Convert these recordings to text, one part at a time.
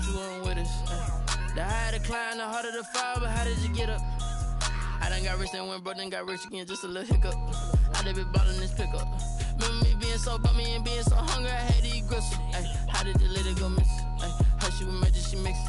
but you weren't with us. The higher the climb, the harder the fall, but how did you get up? I done got rich and went broke, then got rich again, just a little hiccup. I done been ballin' this pickup. Remember me being so bummy and being so hungry, I had to eat gristle. How did the lady go miss? Her she was magic, she mixed.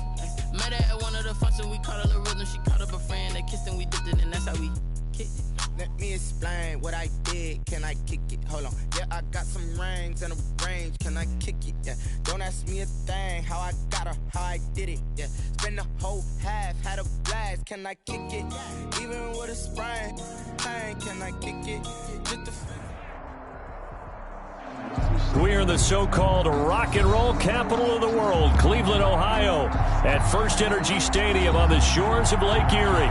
Met her at one of the functions, we caught a little rhythm. She caught up a friend, they kissed and we dipped it, and that's how we kicked it. Let me explain what I did. Can I kick it? Hold on. Yeah, I got some rings and a range. Can I kick it? Yeah. Don't ask me a thing. How I got her, how I did it. Yeah. Spend the whole half, had a blast. Can I kick it? Even with a sprain, can I kick it? Just the We're in the so-called rock and roll capital of the world, Cleveland, Ohio, at First Energy Stadium on the shores of Lake Erie.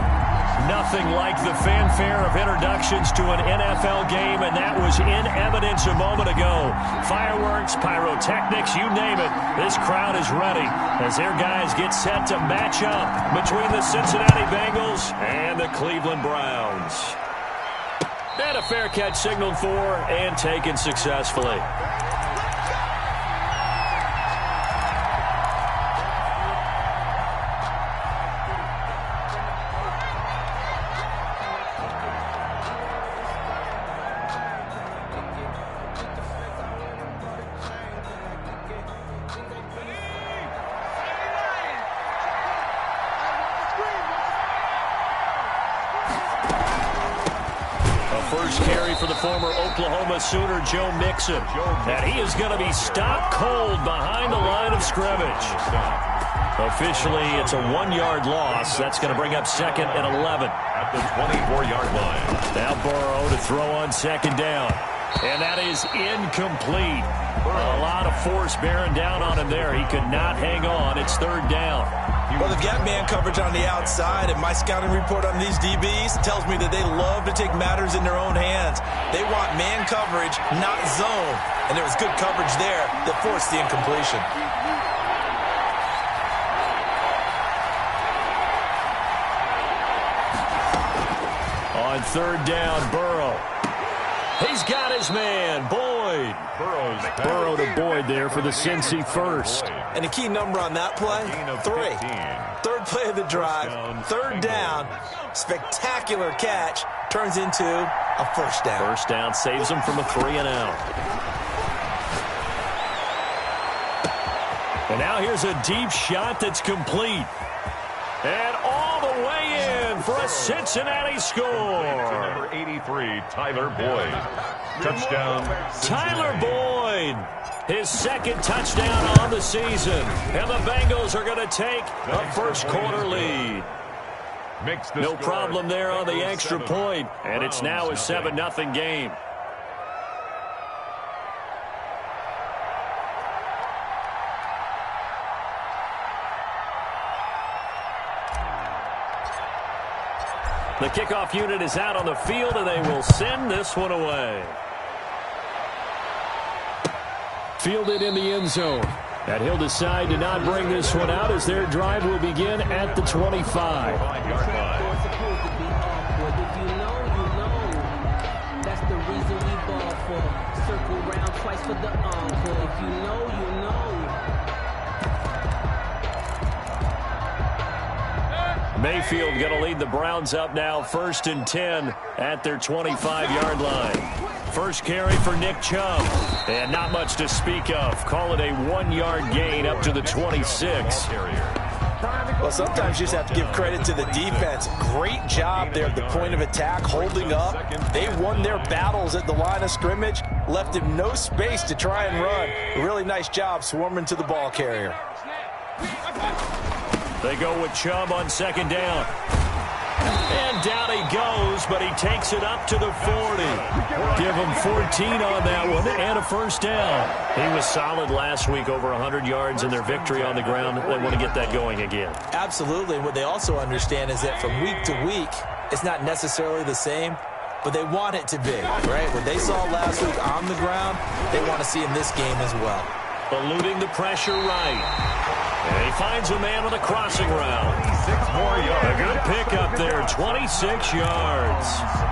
Nothing like the fanfare of introductions to an NFL game, and that was in evidence a moment ago. Fireworks, pyrotechnics, you name it. This crowd is ready as their guys get set to match up between the Cincinnati Bengals and the Cleveland Browns. And a fair catch signaled for and taken successfully. First carry for the former Oklahoma Sooner, Joe Mixon. And he is going to be stopped cold behind the line of scrimmage. Officially, it's a 1-yard loss. That's going to bring up second and 11. At the 24-yard line. Now Burrow to throw on second down. And that is incomplete. A lot of force bearing down on him there. He could not hang on. It's third down. Well, they've got man coverage on the outside, and my scouting report on these DBs tells me that they love to take matters in their own hands. They want man coverage, not zone. And there was good coverage there that forced the incompletion. On third down, Burrow. He's got his man, Boyd. Burrow to Boyd there for the Cincy first. And the key number on that play, 3. Third play of the drive, third down, spectacular catch, turns into a first down. First down saves him from a 3-and-out. And now here's a deep shot that's complete. And all the way in for a Cincinnati score. Number 83, Tyler Boyd. Touchdown. Tyler Boyd. His second touchdown on the season. And the Bengals are going to take a first quarter lead. No problem there on the extra point. And it's now a 7-0 game. The kickoff unit is out on the field, and they will send this one away. Fielded in the end zone. And he'll decide to not bring this one out as their drive will begin at the 25. That's the reason we ball for. Circle round twice for the encore. If you know, you know. Mayfield going to lead the Browns up now, 1st and 10 at their 25-yard line. First carry for Nick Chubb. And not much to speak of. Call it a 1-yard gain up to the 26. Well, sometimes you just have to give credit to the defense. Great job there at the point of attack, holding up. They won their battles at the line of scrimmage, left him no space to try and run. A really nice job swarming to the ball carrier. They go with Chubb on second down. And down he goes, but he takes it up to the 40. Give him 14 on that one and a first down. He was solid last week, over 100 yards in their victory on the ground. They want to get that going again. Absolutely. And what they also understand is that from week to week, it's not necessarily the same, but they want it to be, right? What they saw last week on the ground, they want to see in this game as well. Eluding the pressure right. And he he finds a man on the crossing route. 6 more yards. A good pickup there, 26 yards.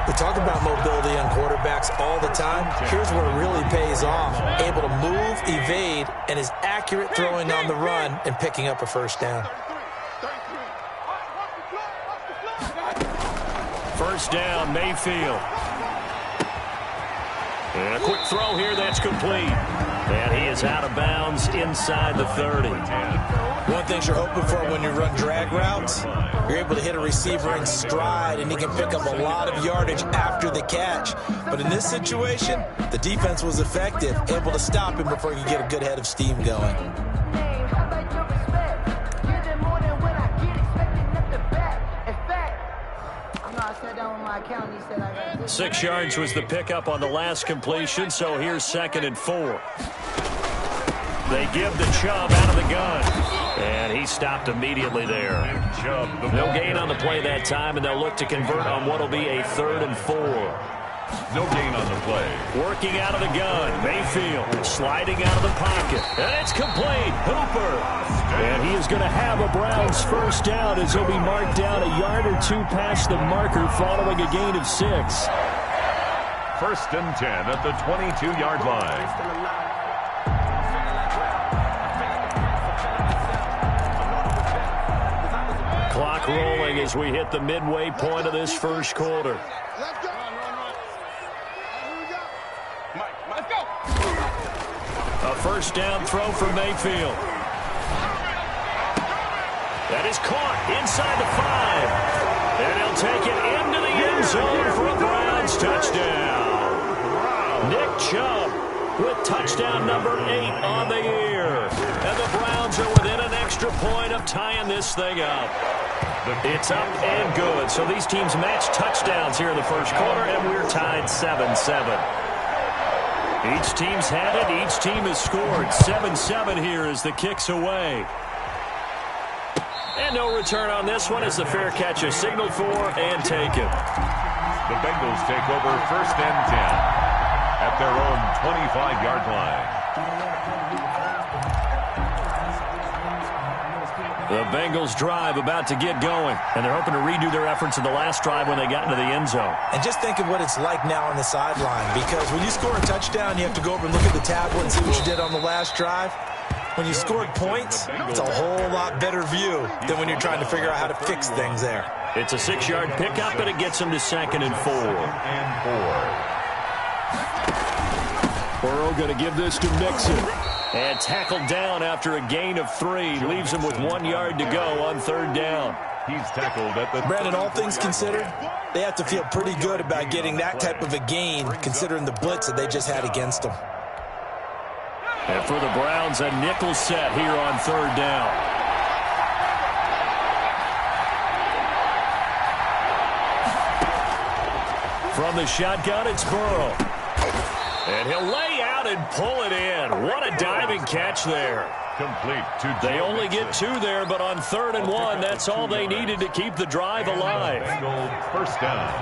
We talk about mobility on quarterbacks all the time. Here's where it really pays off. Able to move, evade, and is accurate throwing on the run and picking up a first down. First down, Mayfield. And a quick throw here, that's complete. And he is out of bounds inside the 30. One thing you're hoping for when you run drag routes, you're able to hit a receiver in stride, and he can pick up a lot of yardage after the catch. But in this situation, the defense was effective, able to stop him before he could get a good head of steam going. 6 yards was the pickup on the last completion, so here's 2nd and 4. They give the Chubb out of the gun, and he stopped immediately there. No gain on the play that time, and they'll look to convert on what will be a 3rd and 4. No gain on the play. Working out of the gun, Mayfield sliding out of the pocket, and it's complete. Hooper, and he is going to have a Browns first down as he'll be marked down a yard or two past the marker following a gain of 6. 1st and 10 at the 22-yard line. Clock rolling as we hit the midway point of this first quarter. A first down throw for Mayfield. That is caught inside the 5. And he'll take it into the end zone for a Browns touchdown. Nick Chubb with touchdown number 8 on the year. And the Browns are within an extra point of tying this thing up. It's up and good. So these teams match touchdowns here in the first quarter, and we're tied 7-7. Each team's had it. Each team has scored. 7-7 here as the kick's away. And no return on this one as the fair catch is signaled for and taken. The Bengals take over 1st and 10 at their own 25-yard line. The Bengals drive about to get going, and they're hoping to redo their efforts in the last drive when they got into the end zone. And just think of what it's like now on the sideline, because when you score a touchdown, you have to go over and look at the tablet and see what you did on the last drive. When you scored points, it's a whole lot better view than when you're trying to figure out how to fix things there. It's a 6-yard pickup, and it gets them to 2nd and 4. Burrow going to give this to Mixon. And tackled down after a gain of 3. Leaves him with 1 yard to go on 3rd down. He's tackled at the... Brandon, all things considered, they have to feel pretty good about getting that type of a gain, considering the blitz that they just had against them. And for the Browns, a nickel set here on 3rd down. From the shotgun, it's Burrow. And he'll lay out and pull it in. What a diving catch there. Complete to They only get 2 there, but on 3rd and 1, that's all they needed to keep the drive alive. Bengals first down.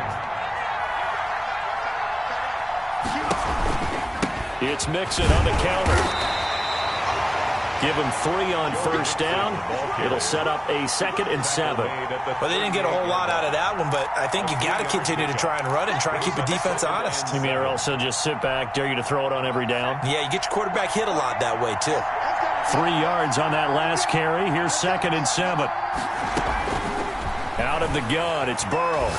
It's Mixon on the counter. Give him 3 on 1st down. It'll set up a 2nd and 7. Well, they didn't get a whole lot out of that one, but I think you got to continue to try and run and try and keep the defense honest. You mean or else they'll just sit back, dare you to throw it on every down? Yeah, you get your quarterback hit a lot that way, too. 3 yards on that last carry. Here's 2nd and 7. Out of the gun, it's Burrow.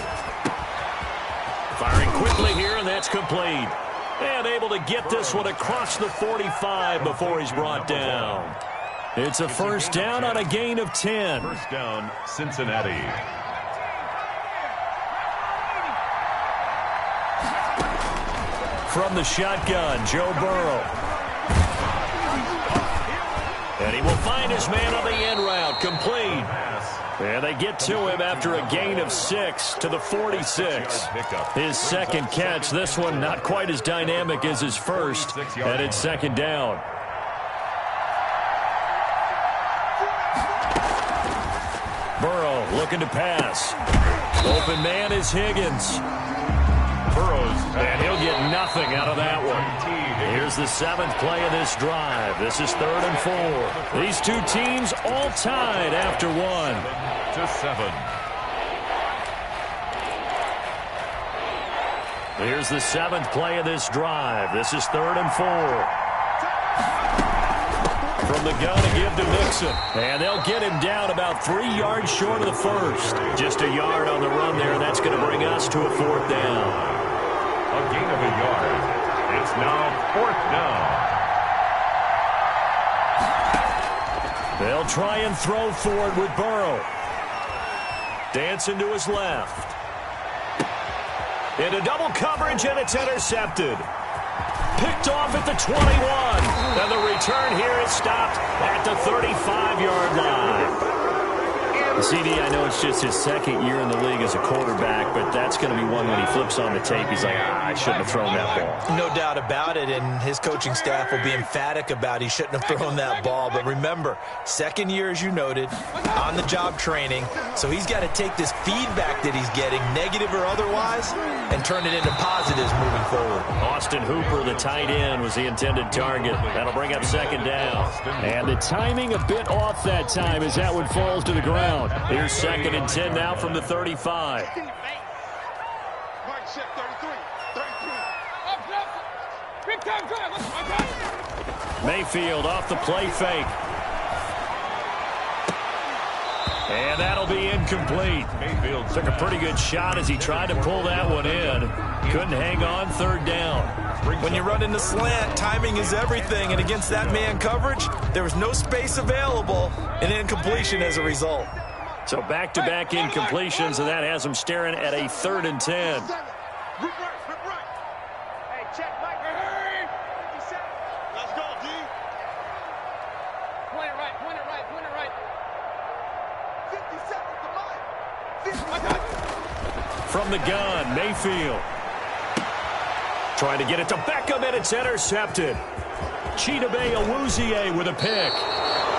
Firing quickly here, and that's complete. And able to get this one across the 45 before he's brought down. It's a first down on a gain of 10. First down, Cincinnati. From the shotgun, Joe Burrow. And he will find his man on the end route, complete. And they get to him after a gain of 6 to the 46. His 2nd catch, this one not quite as dynamic as his first, and it's 2nd down. Burrow looking to pass. Open man is Higgins. And he'll get nothing out of that one. Here's the 7th play of this drive. This is 3rd and 4. These two teams all tied after 1. To 7. Here's the 7th play of this drive. This is 3rd and 4. From the gun to give to Mixon. And they'll get him down about 3 yards short of the first. Just a yard on the run there, and that's going to bring us to a 4th down. A gain of a yard. It's now 4th down. They'll try and throw for it with Burrow. Dancing to his left. Into double coverage, and it's intercepted. Picked off at the 21. And the return here is stopped at the 35-yard line. CD, I know it's just his 2nd year in the league as a quarterback, but that's going to be one when he flips on the tape. He's like, I shouldn't have thrown that ball. No doubt about it, and his coaching staff will be emphatic about he shouldn't have thrown that ball. But remember, 2nd year, as you noted, on-the-job training. So he's got to take this feedback that he's getting, negative or otherwise, and turn it into positives moving forward. Austin Hooper, the tight end, was the intended target. That'll bring up 2nd down. And the timing a bit off that time as that one falls to the ground. Here's 2nd and 10 now from the 35. Mayfield off the play fake. And that'll be incomplete. Mayfield took a pretty good shot as he tried to pull that one in. Couldn't hang on, 3rd down. When you run into slant, timing is everything. And against that man coverage, there was no space available, and incompletion as a result. So back-to-back incompletions, and that has him staring at a 3rd and 10. From the gun, Mayfield. Trying to get it to Beckham, and it's intercepted. Chidobe Awuzie with a pick.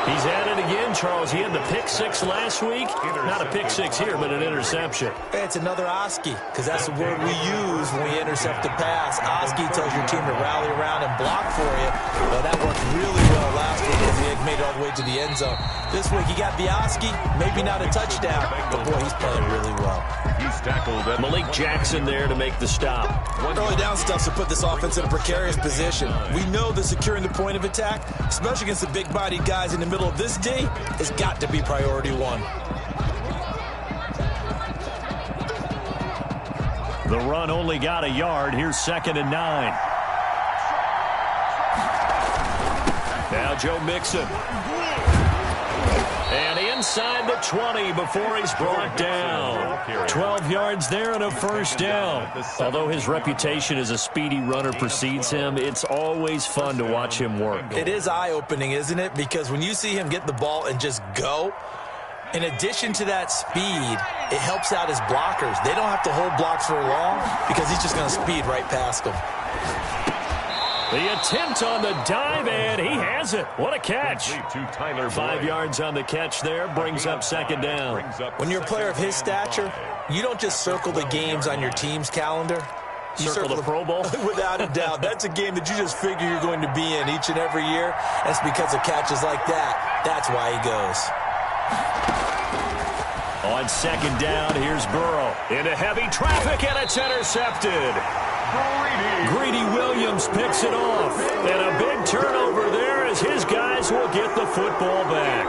He's at it again, Charles. He had the pick 6 last week. Not a pick 6 here, but an interception. It's another Oski, because that's the word we use when we intercept a pass. Oski tells your team to rally around and block for you. Well, that worked really well last week because he had made it all the way to the end zone. This week, he got the Oski, maybe not a touchdown, but boy, he's playing really well. He's tackled at Malik Jackson there to make the stop. Early down stuff to put this offense in a precarious position. We know that securing the point of attack, especially against the big-bodied guys in the middle of this D, has got to be priority 1. The run only got a yard. Here's 2nd and 9. Now Joe Mixon. And inside the 20 before he's brought down. 12 yards there and a 1st down. Although his reputation as a speedy runner precedes him, it's always fun to watch him work. It is eye-opening, isn't it? Because when you see him get the ball and just go, in addition to that speed, it helps out his blockers. They don't have to hold blocks for long because he's just going to speed right past them. The attempt on the dive, and he has it. What a catch. 5 yards on the catch there, brings up 2nd down. When you're a player of his stature, you don't just circle the games on your team's calendar. You circle the Pro Bowl? Without a doubt. That's a game that you just figure you're going to be in each and every year. That's because of catches like that. That's why he goes. On 2nd down, here's Burrow. Into heavy traffic, and it's intercepted. Greedy Williams picks it off. And a big turnover there as his guys will get the football back.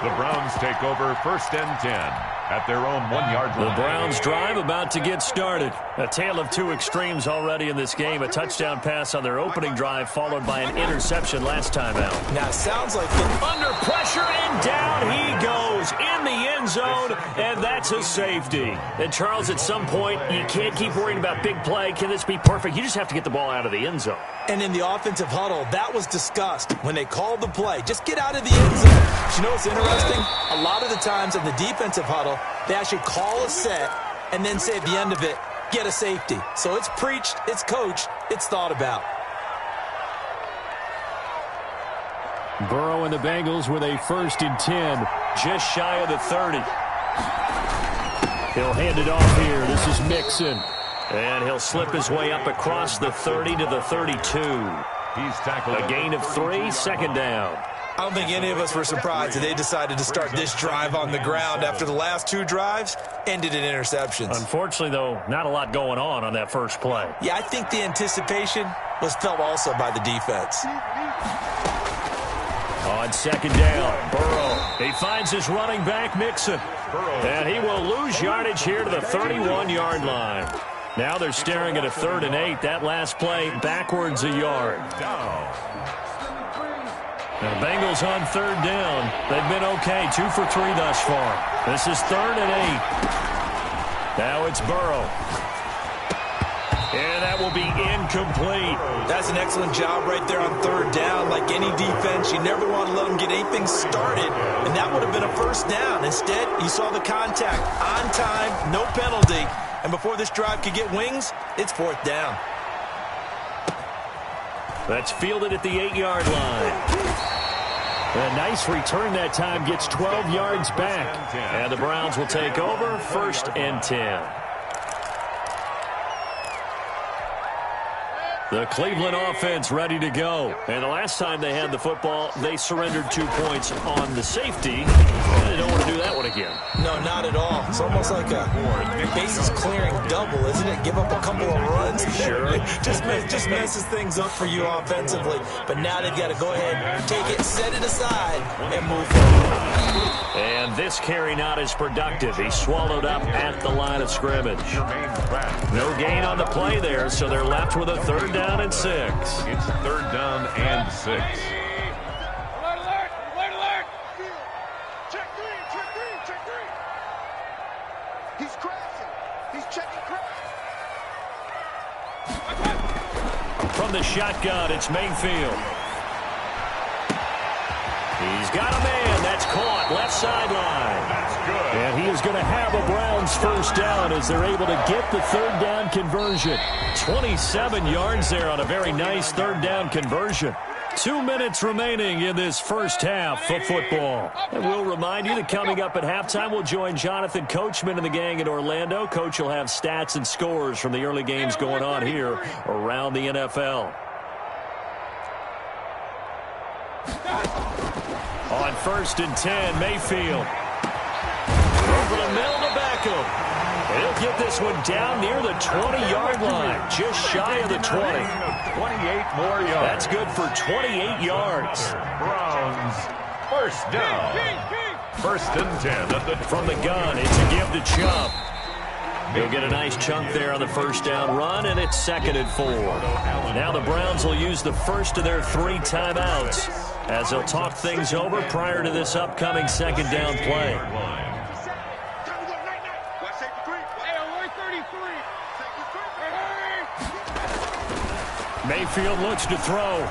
The Browns take over 1st and 10 at their own 1-yard line. The Browns drive about to get started. A tale of two extremes already in this game. A touchdown pass on their opening drive followed by an interception last time out. Now it sounds like under pressure and down he goes in the end zone, and that's a safety. And Charles, at some point, you can't keep worrying about big play. Can this be perfect? You just have to get the ball out of the end zone. And in the offensive huddle, that was discussed when they called the play. Just get out of the end zone. But you know what's interesting? A lot of the times in the defensive huddle, they actually call a set and then say at the end of it, get a safety. So it's preached, it's coached, it's thought about. Burrow and the Bengals with a 1st and 10, just shy of the 30. He'll hand it off here. This is Mixon. And he'll slip his way up across the 30 to the 32. He's tackled. A gain of 3, second down. I don't think any of us were surprised that they decided to start this drive on the ground after the last 2 drives ended in interceptions. Unfortunately, though, not a lot going on that first play. Yeah, I think the anticipation was felt also by the defense. On second down, Burrow. He finds his running back, Mixon. And he will lose yardage here to the 31-yard line. Now they're staring at a 3rd and 8. That last play backwards a yard. The Bengals on 3rd down. They've been okay, 2 for 3 thus far. This is 3rd and 8. Now it's Burrow. And that will be incomplete. That's an excellent job right there on 3rd down. Like any defense, you never want to let them get anything started, and that would have been a 1st down. Instead, you saw the contact on time, no penalty, and before this drive could get wings, it's 4th down. That's fielded at the 8-yard line. A nice return that time, gets 12 yards back. And the Browns will take over, 1st and 10. The Cleveland offense ready to go. And the last time they had the football, they surrendered 2 points on the safety. And they don't want to do that one again. No, not at all. It's almost like a bases clearing double, isn't it? Give up a couple of runs. Sure. just messes things up for you offensively. But now they've got to go ahead, take it, set it aside, and move forward. And this carry not as productive. He's swallowed up at the line of scrimmage. No gain on the play there, so they're left with a 3rd down and 6. It's 3rd down and 6. Alert! Check three! He's crashing. He's checking crash. From the shotgun, it's Mayfield. He's got a man. That's caught. Left sideline. That's good. And he is going to have a Browns 1st down as they're able to get the 3rd down conversion. 27 yards there on a very nice 3rd down conversion. 2 minutes remaining in this first half of football. And we'll remind you that coming up at halftime, we'll join Jonathan Coachman and the gang in Orlando. Coach will have stats and scores from the early games going on here around the NFL. On 1st and 10, Mayfield. Over the middle to Beckham. He'll get this one down near the 20-yard line, just shy of the 20. 28 more yards. That's good for 28 yards. Browns, 1st down. 1st and 10. From the gun, it's a give to Chubb. He'll get a nice chunk there on the 1st down run, and it's 2nd and 4. Now the Browns will use the first of their 3 timeouts as they'll talk things over prior to this upcoming 2nd down play. Mayfield looks to throw.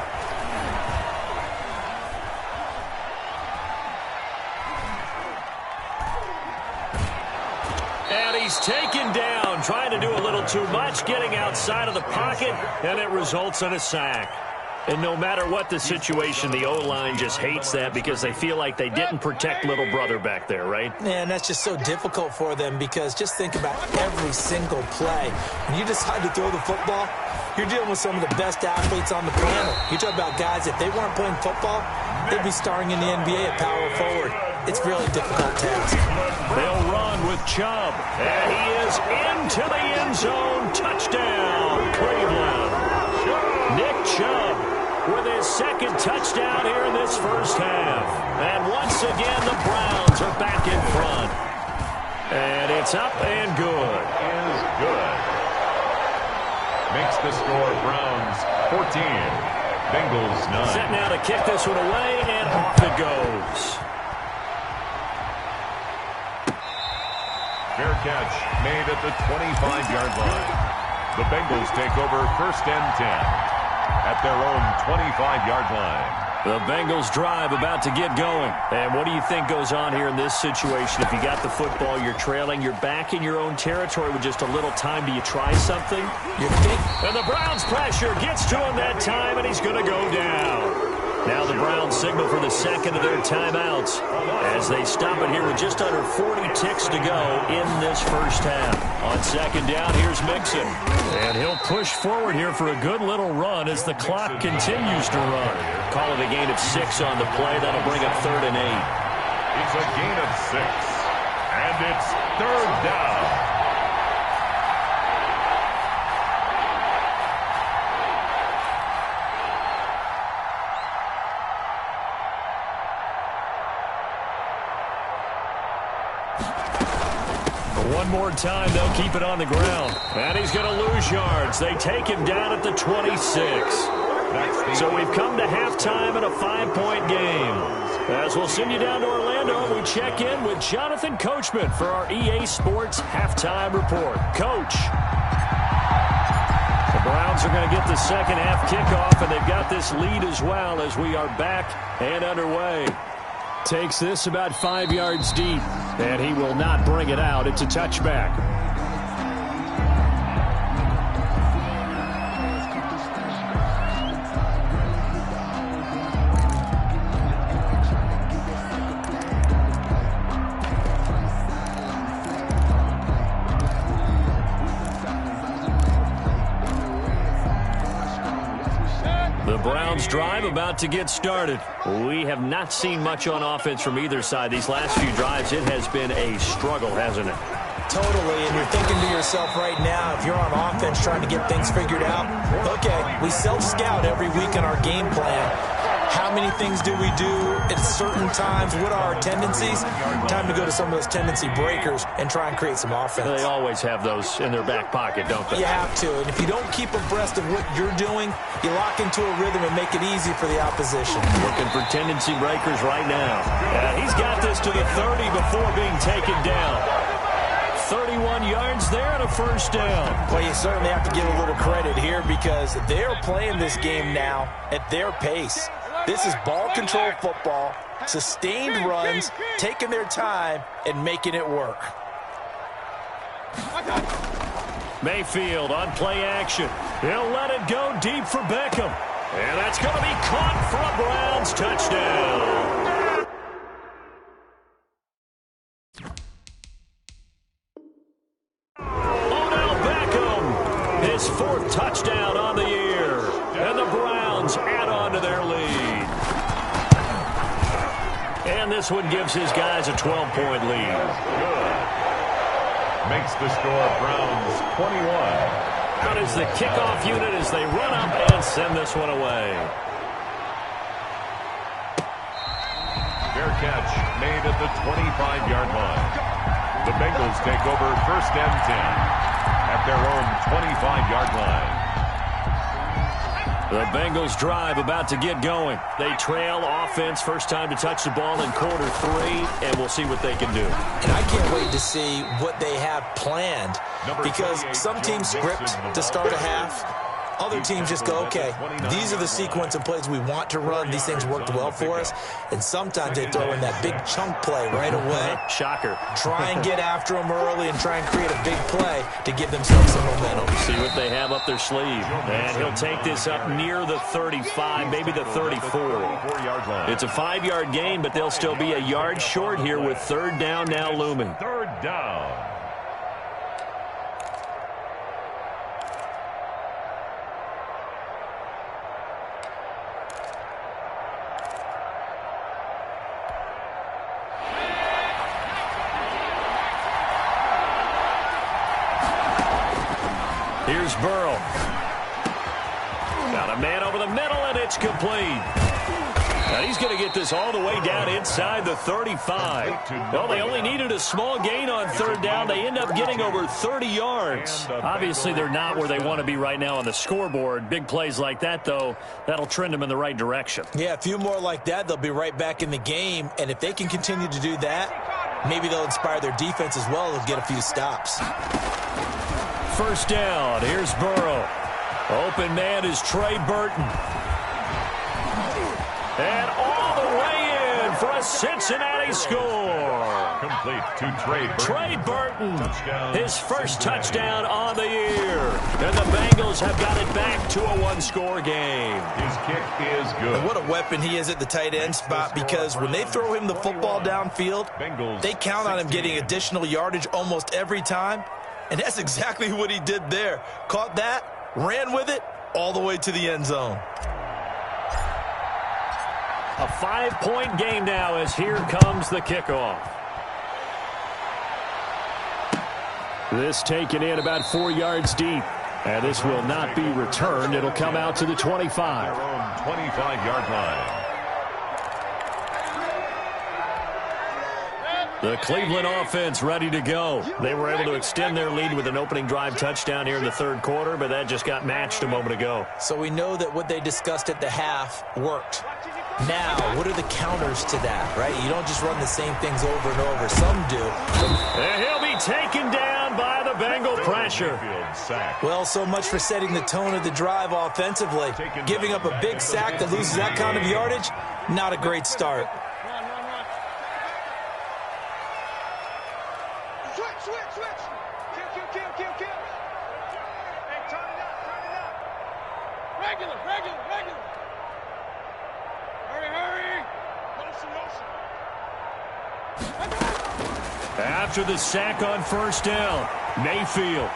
And he's taken down, trying to do a little too much, getting outside of the pocket, and it results in a sack. And no matter what the situation, the O-line just hates that because they feel like they didn't protect little brother back there, right? Yeah, and that's just so difficult for them because just think about every single play. When you decide to throw the football, you're dealing with some of the best athletes on the planet. You talk about guys, if they weren't playing football, they'd be starring in the NBA at power forward. It's really a difficult task. They'll run with Chubb, and he is into the end zone. Touchdown, Cleveland. Nick Chubb with his 2nd touchdown here in this first half. And once again, the Browns are back in front. And it's up and good. Is good. Makes the score Browns 14. Bengals 9. Set now to kick this one away, and off it goes. Fair catch made at the 25-yard line. The Bengals take over 1st and 10 at their own 25-yard line. The Bengals drive about to get going. And what do you think goes on here in this situation? If you got the football, you're trailing, you're back in your own territory with just a little time. Do you try something? And the Browns pressure gets to him that time, and he's going to go down. Now the Browns signal for the second of their timeouts as they stop it here with just under 40 ticks to go in this first half. On second down, here's Mixon. And he'll push forward here for a good little run as the clock continues to run. Call it a gain of 6 on the play. That'll bring up 3rd and 8. It's a gain of 6. And it's 3rd down. One more time, they'll keep it on the ground. And he's going to lose yards. They take him down at the 26. So we've come to halftime in a 5-point game. As we'll send you down to Orlando, we check in with Jonathan Coachman for our EA Sports Halftime Report. Coach. The Browns are going to get the second half kickoff, and they've got this lead as well as we are back and underway. Takes this about 5 yards deep, and he will not bring it out. It's a touchback. The Browns drive about to get started. We have not seen much on offense from either side. These last few drives, it has been a struggle, hasn't it? Totally, and you're thinking to yourself right now, if you're on offense trying to get things figured out, okay, we self-scout every week in our game plan. How many things do we do at certain times? What are our tendencies? Time to go to some of those tendency breakers and try and create some offense. They always have those in their back pocket, don't they? You have to, and if you don't keep abreast of what you're doing, you lock into a rhythm and make it easy for the opposition. Looking for tendency breakers right now. He's got this to the 30 before being taken down. 31 yards there and a first down. Well, you certainly have to give a little credit here because they're playing this game now at their pace. This is ball control football, sustained runs, taking their time and making it work. Mayfield on play action. He'll let it go deep for Beckham. And that's going to be caught for a Browns touchdown. His 4th touchdown on the year. And the Browns add on to their lead. And this one gives his guys a 12-point lead. Good. Makes the score Browns 21. Out is the kickoff unit as they run up and send this one away. Fair catch made at the 25-yard line. The Bengals take over 1st and 10. At their own 25-yard line. The Bengals drive about to get going. They trail offense, first time to touch the ball in quarter 3, and we'll see what they can do. And I can't wait to see what they have planned because some teams script to start a half. Other teams just go, okay, these are the sequence of plays we want to run. These things worked well for us. And sometimes they throw in that big chunk play right away. Shocker. Try and get after them early and try and create a big play to give themselves some momentum. See what they have up their sleeve. And he'll take this up near the 35, maybe the 34. It's a 5-yard gain, but they'll still be a yard short here with 3rd down now looming. 3rd down. Here's Burrow. Got a man over the middle, and it's complete. Now he's going to get this all the way down inside the 35. Well, they only needed a small gain on 3rd down. They end up getting over 30 yards. Obviously, they're not where they want to be right now on the scoreboard. Big plays like that, though, that'll trend them in the right direction. Yeah, a few more like that, they'll be right back in the game. And if they can continue to do that, maybe they'll inspire their defense as well and get a few stops. First down. Here's Burrow. Open man is Trey Burton. And all the way in for a the Cincinnati score. Complete to Trey Burton, his first touchdown on the year. And the Bengals have got it back to a one-score game. His kick is good. And what a weapon he is at the tight end spot, because when they throw him the football downfield, they count on him getting additional yardage almost every time. And that's exactly what he did there. Caught that, ran with it, all the way to the end zone. A 5-point game now as here comes the kickoff. This taken in about 4 yards deep. And this will not be returned. It'll come out to the 25. Their own 25-yard line. The Cleveland offense ready to go. They were able to extend their lead with an opening drive touchdown here in the third quarter, but that just got matched a moment ago. So we know that what they discussed at the half worked. Now, what are the counters to that, right? You don't just run the same things over and over. Some do. And he'll be taken down by the Bengal pressure. Well, so much for setting the tone of the drive offensively. Giving up a big sack that loses that kind of yardage, not a great start. Switch. Kill. Hey, turn it up. Regular. Hurry. Motion. After the sack on first down, Mayfield.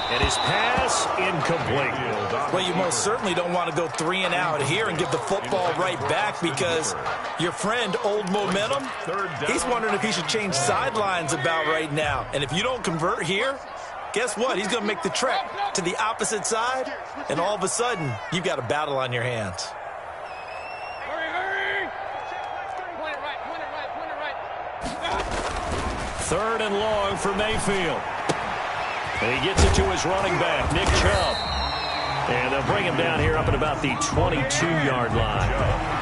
And his pass incomplete. Well, you most certainly don't want to go 3 and out here and give the football right back, because your friend, Old Momentum, he's wondering if he should change sidelines about right now. And if you don't convert here, guess what? He's going to make the trek to the opposite side, and all of a sudden, you've got a battle on your hands. Hurry. Point it right. Third and long for Mayfield. And he gets it to his running back, Nick Chubb. And they'll bring him down here up at about the 22-yard line.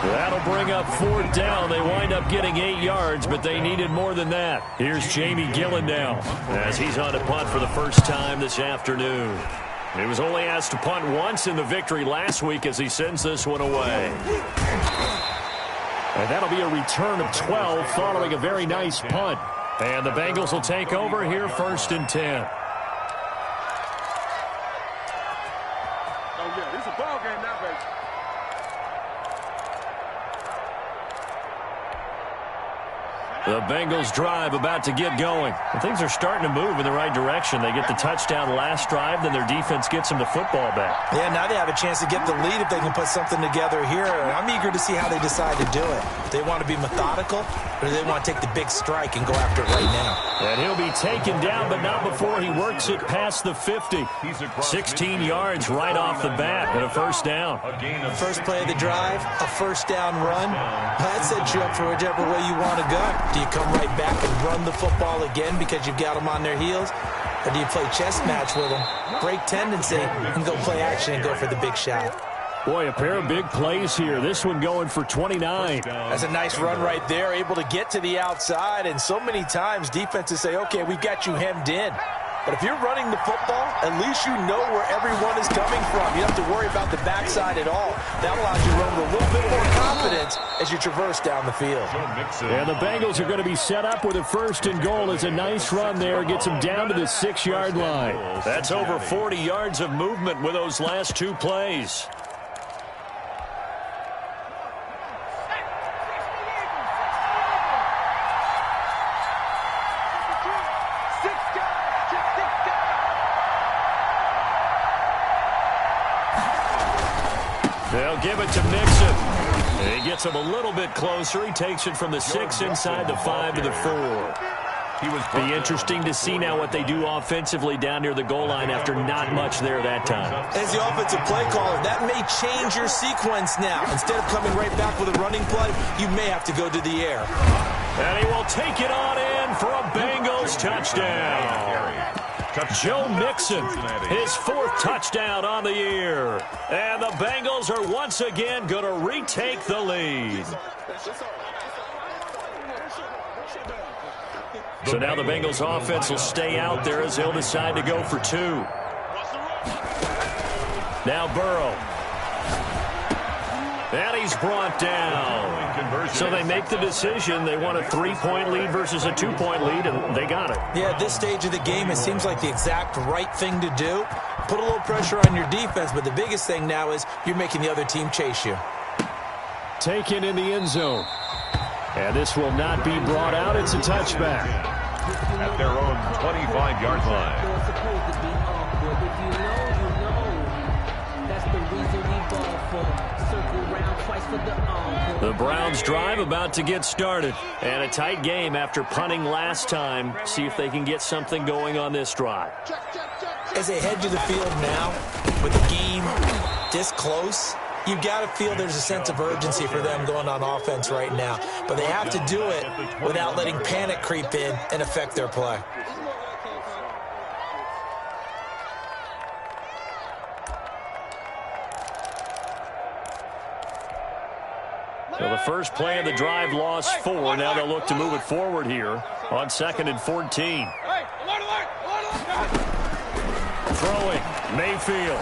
That'll bring up 4th down. They wind up getting 8 yards, but they needed more than that. Here's Jamie Gillen now as he's on to punt for the first time this afternoon. He was only asked to punt once in the victory last week as he sends this one away. And that'll be a return of 12 following a very nice punt. And the Bengals will take over here 1st and 10. It's a ball game now, baby. The Bengals drive about to get going. And things are starting to move in the right direction. They get the touchdown last drive, then their defense gets them the football back. Yeah, now they have a chance to get the lead if they can put something together here. I'm eager to see how they decide to do it. Do they want to be methodical, or do they want to take the big strike and go after it right now? And he'll be taken down, but not before he works it past the 50. 16 yards right off the bat and a 1st down. First play of the drive, a 1st down run. That sets you up for whichever way you want to go. Do you come right back and run the football again because you've got them on their heels? Or do you play chess match with them, break tendency, and go play action and go for the big shot? Boy, a pair of big plays here. This one going for 29. That's a nice run right there, able to get to the outside. And so many times defenses say, okay, we've got you hemmed in. But if you're running the football, at least you know where everyone is coming from. You don't have to worry about the backside at all. That allows you to run with a little bit more confidence as you traverse down the field. And the Bengals are going to be set up with a 1st and goal. As a nice run there, gets them down to the 6-yard line. That's over 40 yards of movement with those last 2 plays. They'll give it to Mixon. He gets him a little bit closer. He takes it from the 6 inside the 5 to the 4. Be interesting to see now what they do offensively down near the goal line after not much there that time. As the offensive play caller, that may change your sequence now. Instead of coming right back with a running play, you may have to go to the air. And he will take it on in for a Bengals touchdown. Joe Mixon, his 4th touchdown on the year. And the Bengals are once again going to retake the lead. So now the Bengals offense will stay out there as they'll decide to go for 2. Now Burrow. And he's brought down. So they make the decision. They want a 3-point lead versus a 2-point lead, and they got it. Yeah, at this stage of the game, it seems like the exact right thing to do. Put a little pressure on your defense, but the biggest thing now is you're making the other team chase you. Taken in the end zone. And this will not be brought out. It's a touchback. At their own 25-yard line. The Browns drive about to get started. And a tight game after punting last time. See if they can get something going on this drive. As they head to the field now, with the game this close, you've got to feel there's a sense of urgency for them going on offense right now. But they have to do it without letting panic creep in and affect their play. So the first play of the drive lost 4. Now they'll look to move it forward here on 2nd and 14. Throwing, Mayfield.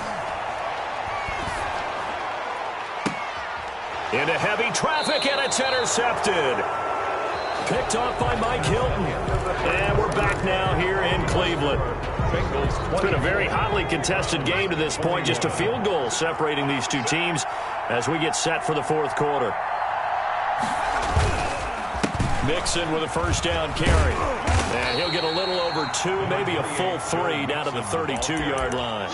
Into heavy traffic, and it's intercepted. Picked off by Mike Hilton. And we're back now here in Cleveland. It's been a very hotly contested game to this point. Just a field goal separating these two teams as we get set for the fourth quarter. Mixon with a first down carry. And he'll get a little over 2, maybe a full 3 down to the 32-yard line.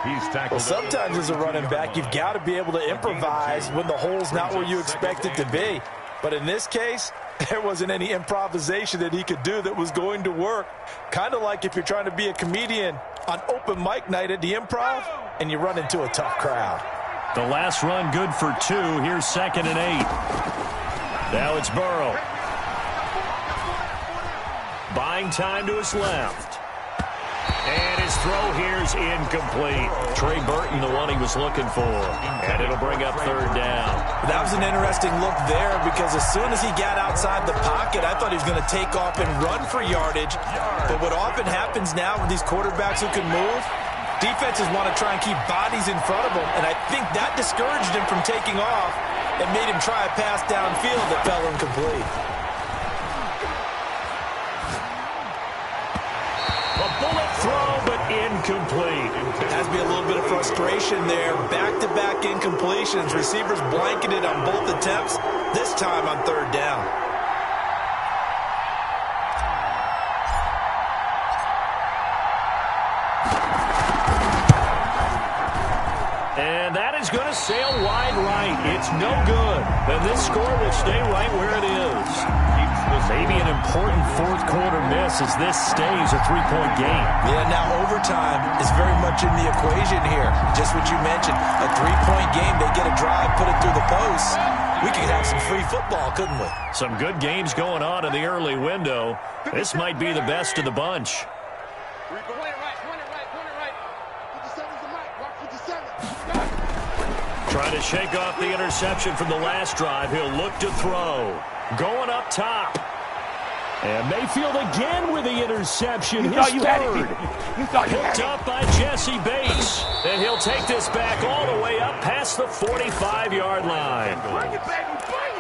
He's tackled. Well, sometimes as a running back, you've got to be able to improvise when the hole's not where you expect it to be. But in this case, there wasn't any improvisation that he could do that was going to work. Kind of like if you're trying to be a comedian on open mic night at the Improv and you run into a tough crowd. The last run good for 2. Here's 2nd and 8. Now it's Burrow. Buying time to his left. And his throw here's incomplete. Trey Burton, the one he was looking for. And it'll bring up 3rd down. That was an interesting look there because as soon as he got outside the pocket, I thought he was going to take off and run for yardage. But what often happens now with these quarterbacks who can move, defenses want to try and keep bodies in front of them. And I think that discouraged him from taking off and made him try a pass downfield that fell incomplete. A bullet throw, but incomplete. Has to be a little bit of frustration there. Back-to-back incompletions. Receivers blanketed on both attempts, this time on 3rd down. And that is going to sail wide right. It's no good. And this score will stay right where it is. Maybe an important fourth quarter miss as this stays a 3-point game. Yeah, now overtime is very much in the equation here. Just what you mentioned, a 3-point game. They get a drive, put it through the post. We could have some free football, couldn't we? Some good games going on in the early window. This might be the best of the bunch. Trying to shake off the interception from the last drive. He'll look to throw. Going up top. And Mayfield again with the interception. His third. Picked up by Jesse Bates. And he'll take this back all the way up past the 45-yard line.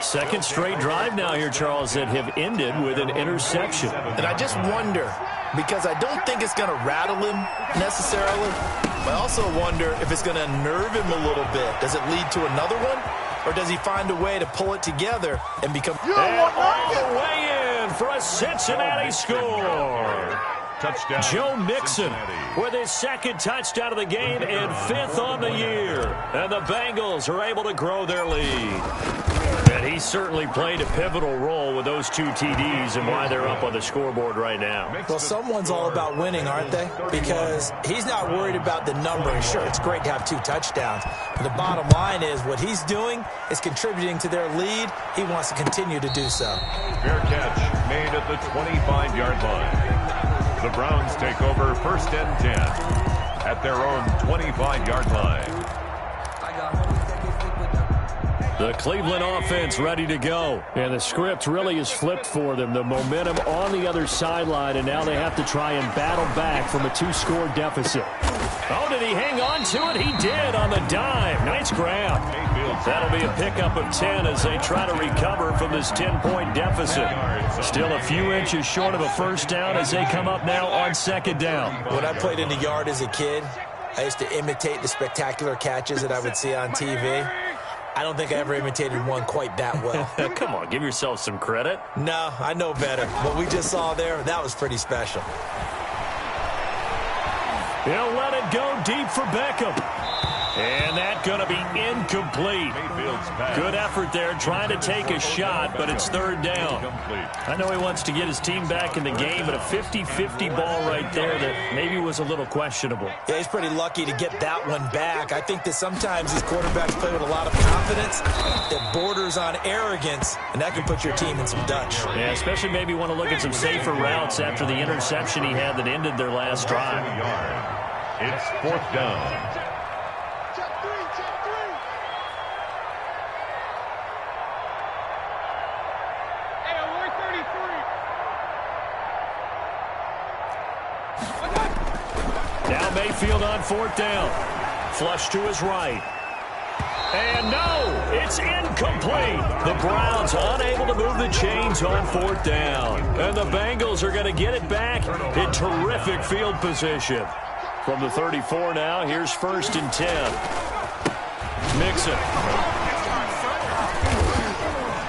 Second straight drive now here, Charles, that have ended with an interception. And I just wonder, because I don't think it's going to rattle him necessarily, but I also wonder if it's going to unnerve him a little bit. Does it lead to another one? Or does he find a way to pull it together and become... And all the way in for a Cincinnati score. Touchdown. Joe Mixon with his 2nd touchdown of the game and 5th on the year. And the Bengals are able to grow their lead. And he certainly played a pivotal role with those 2 TDs and why they're up on the scoreboard right now. Well, someone's all about winning, aren't they? Because he's not worried about the number. Sure, it's great to have 2 touchdowns. But the bottom line is what he's doing is contributing to their lead. He wants to continue to do so. Fair catch made at the 25-yard line. The Browns take over 1st and 10 at their own 25-yard line. The Cleveland offense ready to go. And the script really is flipped for them. The momentum on the other sideline, and now they have to try and battle back from a 2-score deficit. Oh, did he hang on to it? He did on the dive. Nice grab. That'll be a pickup of 10 as they try to recover from this 10-point deficit. Still a few inches short of a first down as they come up now on second down. When I played in the yard as a kid, I used to imitate the spectacular catches that I would see on TV. I don't think I ever imitated one quite that well. Come on, give yourself some credit. No, I know better. What we just saw there, that was pretty special. He'll let it go deep for Beckham. And that's going to be incomplete. Good effort there, trying to take a shot, but it's third down. I know he wants to get his team back in the game, but a 50-50 ball right there that maybe was a little questionable. Yeah, he's pretty lucky to get that one back. I think that sometimes these quarterbacks play with a lot of confidence that borders on arrogance, and that can put your team in some Dutch. Yeah, especially maybe want to look at some safer routes after the interception he had that ended their last drive. It's fourth down. Now Mayfield on fourth down. Flush to his right. And no, it's incomplete. The Browns unable to move the chains on fourth down. And the Bengals are going to get it back in terrific field position. From the 34 now, here's first and 10. Mixon.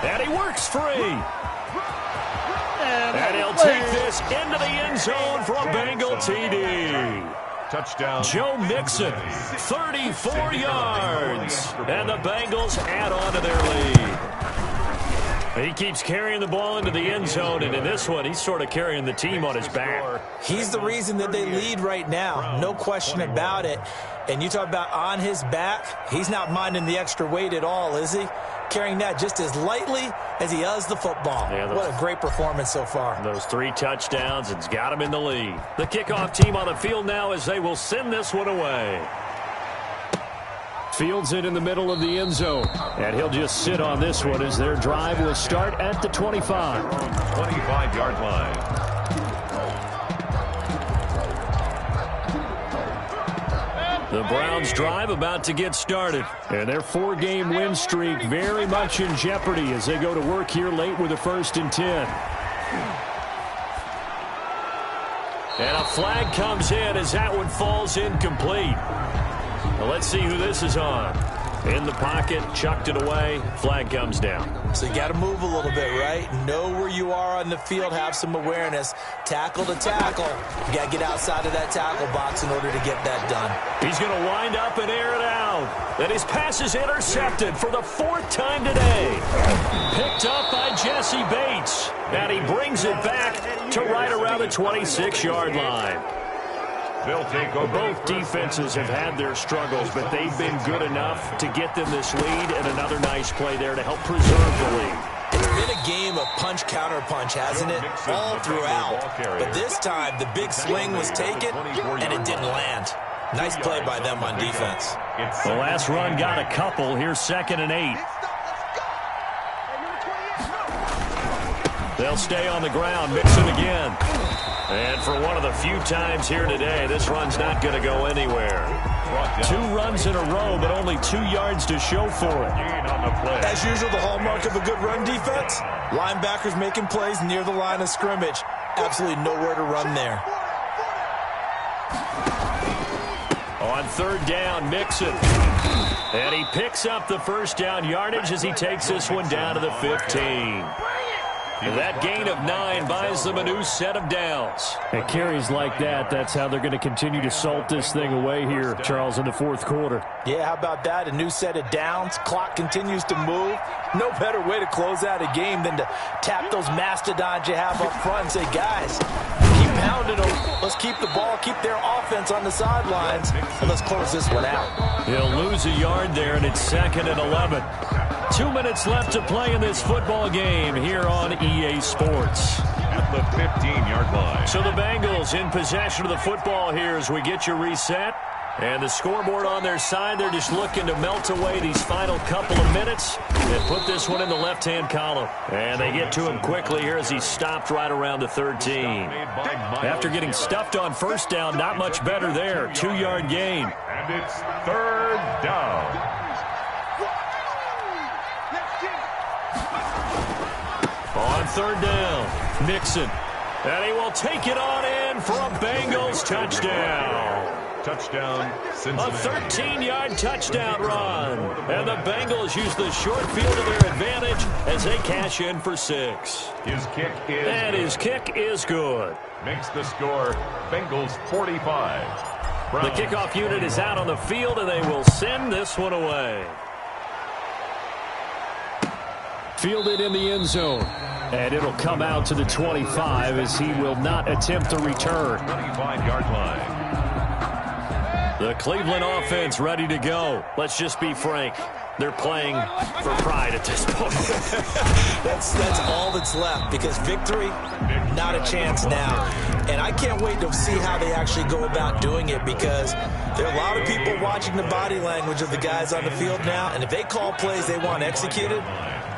And he works free. And he'll take this into the end zone for a Bengal TD. Touchdown. Joe Mixon, 34 yards. And the Bengals add on to their lead. He keeps carrying the ball into the end zone, and in this one, he's sort of carrying the team on his back. He's the reason that they lead right now, no question about it. And you talk about on his back, he's not minding the extra weight at all, is he? Carrying that just as lightly as he does the football. Yeah, what a great performance so far. Those 3 touchdowns, it's got him in the lead. The kickoff team on the field now as they will send this one away. Fields it in the middle of the end zone. And he'll just sit on this one as their drive will start at the 25. 25-yard line. The Browns drive about to get started. And their 4-game win streak very much in jeopardy as they go to work here late with a first and 10. And a flag comes in as that one falls incomplete. Well, let's see who this is on. In the pocket, chucked it away, flag comes down. So you got to move a little bit, right? Know where you are on the field, have some awareness. Tackle to tackle. You got to get outside of that tackle box in order to get that done. He's going to wind up and air it out. And his pass is intercepted for the 4th time today. Picked up by Jesse Bates. And he brings it back to right around the 26-yard line. They'll take over. Both defenses have had their struggles, but they've been good enough to get them this lead, and another nice play there to help preserve the lead. It's been a game of punch-counter-punch, hasn't it? All throughout. But this time, the big swing was taken, and it didn't land. Nice play by them on defense. The last run got a couple. Here's 2nd and 8. They'll stay on the ground. Mixon again. And for one of the few times here today, this run's not going to go anywhere. 2 runs in a row, but only 2 yards to show for it. As usual, the hallmark of a good run defense, linebackers making plays near the line of scrimmage. Absolutely nowhere to run there. On 3rd down, Mixon. And he picks up the first down yardage as he takes this one down to the 15. That gain of 9 buys them a new set of downs. At carries like that, that's how they're going to continue to salt this thing away here, Charles, in the 4th quarter. Yeah, how about that? A new set of downs. Clock continues to move. No better way to close out a game than to tap those mastodons you have up front and say, guys, keep pounding them. Let's keep the ball, keep their offense on the sidelines, and let's close this one out. He'll lose a yard there, and it's 2nd and 11. 2 minutes left to play in this football game here on EA Sports. At the 15-yard line. So the Bengals in possession of the football here as we get you reset. And the scoreboard on their side, they're just looking to melt away these final couple of minutes and put this one in the left-hand column. And they get to him quickly here as he stopped right around the 13. After getting stuffed on first down, not much better there. 2-yard gain. And it's 3rd down. on third down. Mixon. And he will take it on in for a Bengals touchdown. Touchdown, Cincinnati. A 13-yard touchdown run. And the Bengals use the short field to their advantage as they cash in for 6. His kick is And good. his kick is good. Makes the score Bengals 45. The kickoff unit is out on the field, and they will send this one away. Fielded in the end zone. And it'll come out to the 25 as he will not attempt to return. 25-yard line. The Cleveland offense ready to go. Let's just be frank. They're playing for pride at this point. That's all that's left, because victory, not a chance now. And I can't wait to see how they actually go about doing it, because there are a lot of people watching the body language of the guys on the field now, and if they call plays they want executed,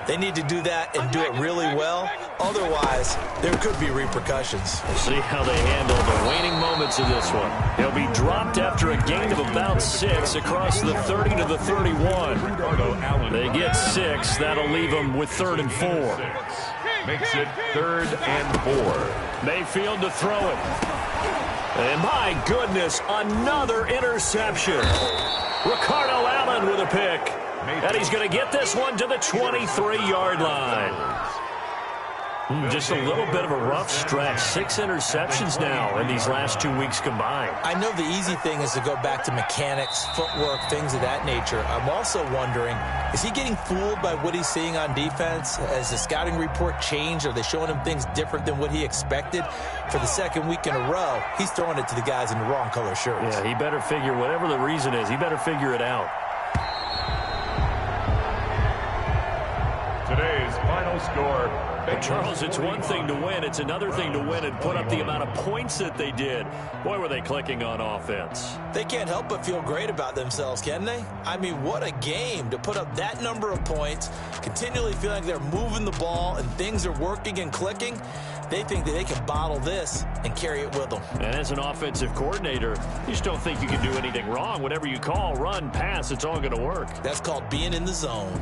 they need to do that and do it really well. Otherwise, there could be repercussions. We'll see how they handle the waning moments of this one. He'll be dropped after a gain of about 6 across the 30 to the 31. They get 6. That'll leave them with 3rd and 4. Makes it 3rd and 4. Mayfield to throw it. And my goodness, another interception. Ricardo Allen with a pick. And he's going to get this one to the 23-yard line. Just a little bit of a rough stretch. 6 interceptions now in these last 2 weeks combined. I know the easy thing is to go back to mechanics, footwork, things of that nature. I'm also wondering, is he getting fooled by what he's seeing on defense? Has the scouting report changed? Are they showing him things different than what he expected? For the second week in a row, he's throwing it to the guys in the wrong color shirts. Yeah, he better figure, whatever the reason is, he better figure it out. Today's final score. Charles, it's one thing to win. It's another thing to win and put up the amount of points that they did. Boy, were they clicking on offense. They can't help but feel great about themselves, can they? I mean, what a game to put up that number of points, continually feeling like they're moving the ball and things are working and clicking. They think that they can bottle this and carry it with them. And as an offensive coordinator, you just don't think you can do anything wrong. Whatever you call, run, pass, it's all going to work. That's called being in the zone.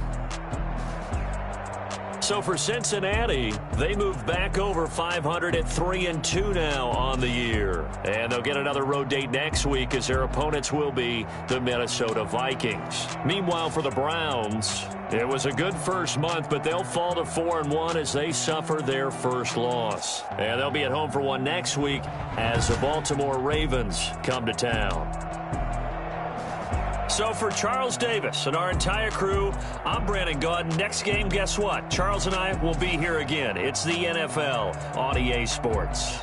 So for Cincinnati, they move back over 500 at 3-2 now on the year. And they'll get another road date next week as their opponents will be the Minnesota Vikings. Meanwhile, for the Browns, it was a good first month, but they'll fall to 4-1 as they suffer their first loss. And they'll be at home for one next week as the Baltimore Ravens come to town. So for Charles Davis and our entire crew, I'm Brandon Gaudin. Next game, guess what? Charles and I will be here again. It's the NFL on EA Sports.